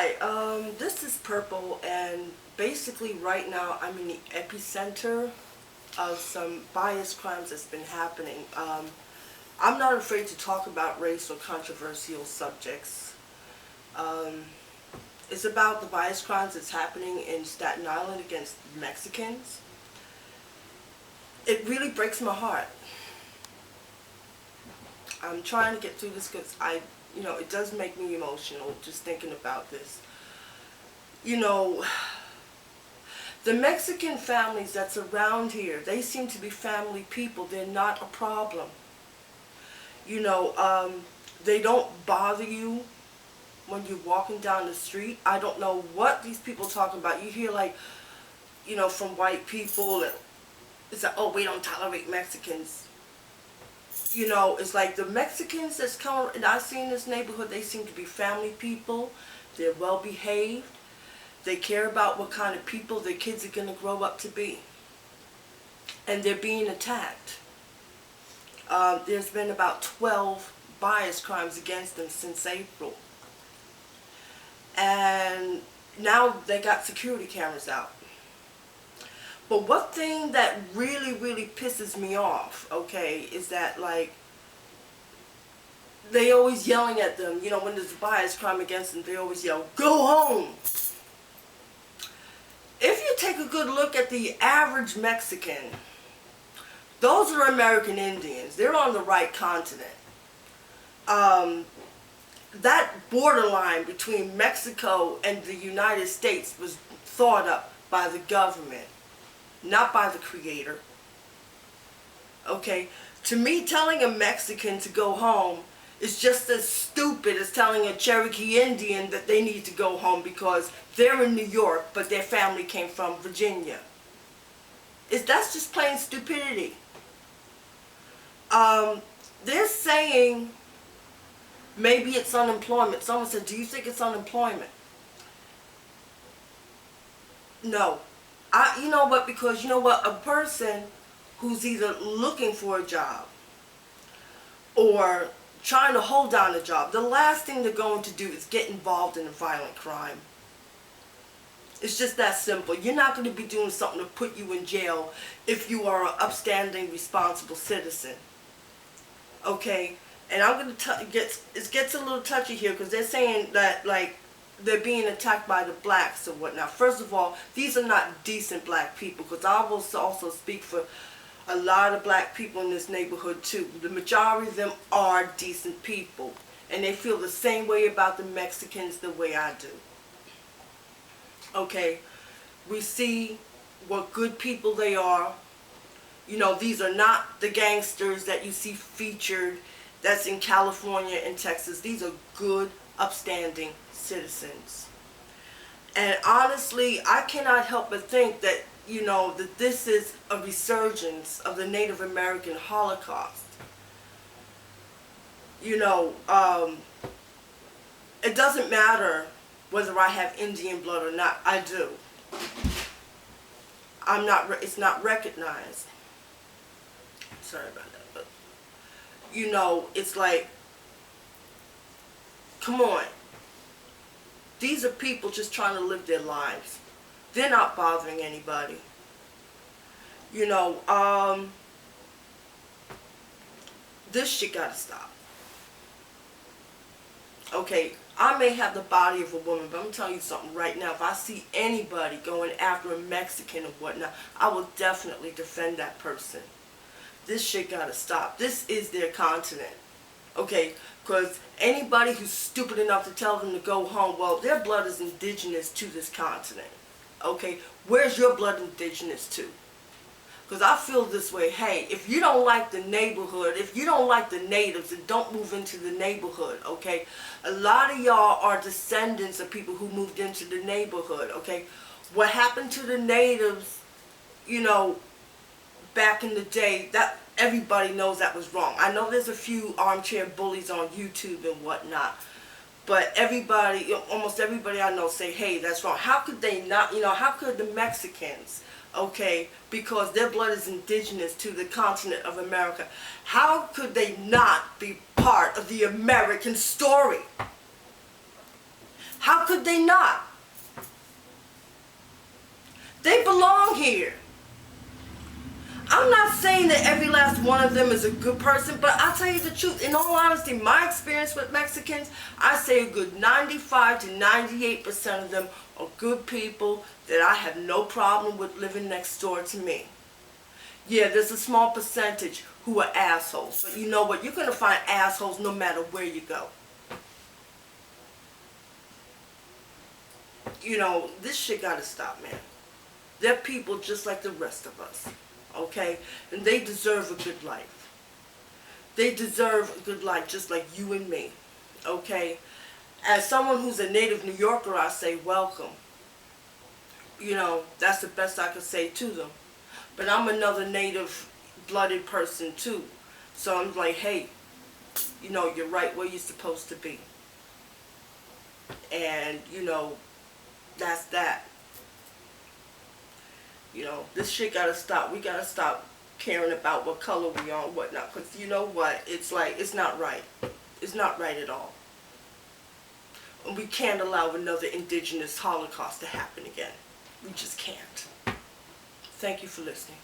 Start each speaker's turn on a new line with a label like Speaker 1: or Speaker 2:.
Speaker 1: Hi, this is Purple, and basically right now I'm in the epicenter of some bias crimes that's been happening. I'm not afraid to talk about race or controversial subjects. Um, it's about the bias crimes that's happening in Staten Island against Mexicans. It really breaks my heart. I'm trying to get through this because it does make me emotional just thinking about this. The Mexican families that's around here, they seem to be family people. They're not a problem. They don't bother you when you're walking down the street. I don't know what these people are talking about. You hear from white people, it's like, oh, we don't tolerate Mexicans. It's like the Mexicans that's come and I see in this neighborhood, they seem to be family people. They're well behaved. They care about what kind of people their kids are going to grow up to be. And they're being attacked. There's been about 12 bias crimes against them since April. And now they got security cameras out. But one thing that really, really pisses me off, okay, is that, they always yelling at them. When there's a bias crime against them, they always yell, "Go home!" If you take a good look at the average Mexican, those are American Indians. They're on the right continent. That borderline between Mexico and the United States was thought up by the government, not by the creator. Okay? To me, telling a Mexican to go home is just as stupid as telling a Cherokee Indian that they need to go home because they're in New York, but their family came from Virginia. That's just plain stupidity. They're saying maybe it's unemployment. Someone said, do you think it's unemployment? No. Because a person who's either looking for a job or trying to hold down a job, the last thing they're going to do is get involved in a violent crime. It's just that simple. You're not going to be doing something to put you in jail if you are an upstanding, responsible citizen. Okay? And I'm going to it gets a little touchy here because they're saying that, they're being attacked by the blacks or whatnot. First of all, these are not decent black people, because I will also speak for a lot of black people in this neighborhood too. The majority of them are decent people, and they feel the same way about the Mexicans the way I do. Okay, we see what good people they are. These are not the gangsters that you see featured that's in California and Texas. These are good, upstanding citizens. And honestly, I cannot help but think that, that this is a resurgence of the Native American Holocaust. It doesn't matter whether I have Indian blood or not. I do. It's not recognized. Sorry about that, but it's like, come on. These are people just trying to live their lives. They're not bothering anybody. This shit gotta stop. Okay, I may have the body of a woman, but I'm telling you something right now. If I see anybody going after a Mexican or whatnot, I will definitely defend that person. This shit gotta stop. This is their continent. Okay, because anybody who's stupid enough to tell them to go home, well, their blood is indigenous to this continent. Okay, where's your blood indigenous to? Because I feel this way. Hey, if you don't like the neighborhood, if you don't like the natives, then don't move into the neighborhood, okay? A lot of y'all are descendants of people who moved into the neighborhood, okay? What happened to the natives, back in the day, that everybody knows that was wrong. I know there's a few armchair bullies on YouTube and whatnot, but almost everybody I know say, hey, that's wrong. How could they not, how could the Mexicans, okay, because their blood is indigenous to the continent of America, how could they not be part of the American story? How could they not? They belong here. I'm not saying that every last one of them is a good person, but I'll tell you the truth. In all honesty, my experience with Mexicans, I say a good 95 to 98% of them are good people that I have no problem with living next door to me. Yeah, there's a small percentage who are assholes, but you know what? You're going to find assholes no matter where you go. You know, this shit got to stop, man. They're people just like the rest of us. Okay? And they deserve a good life. They deserve a good life just like you and me. Okay? As someone who's a native New Yorker, I say welcome. You know, that's the best I could say to them. But I'm another native-blooded person too. So I'm like, hey, you know, you're right where you're supposed to be. And, you know, that's that. You know, this shit gotta stop. We gotta stop caring about what color we are and whatnot. Because you know what? It's like, it's not right. It's not right at all. And we can't allow another indigenous Holocaust to happen again. We just can't. Thank you for listening.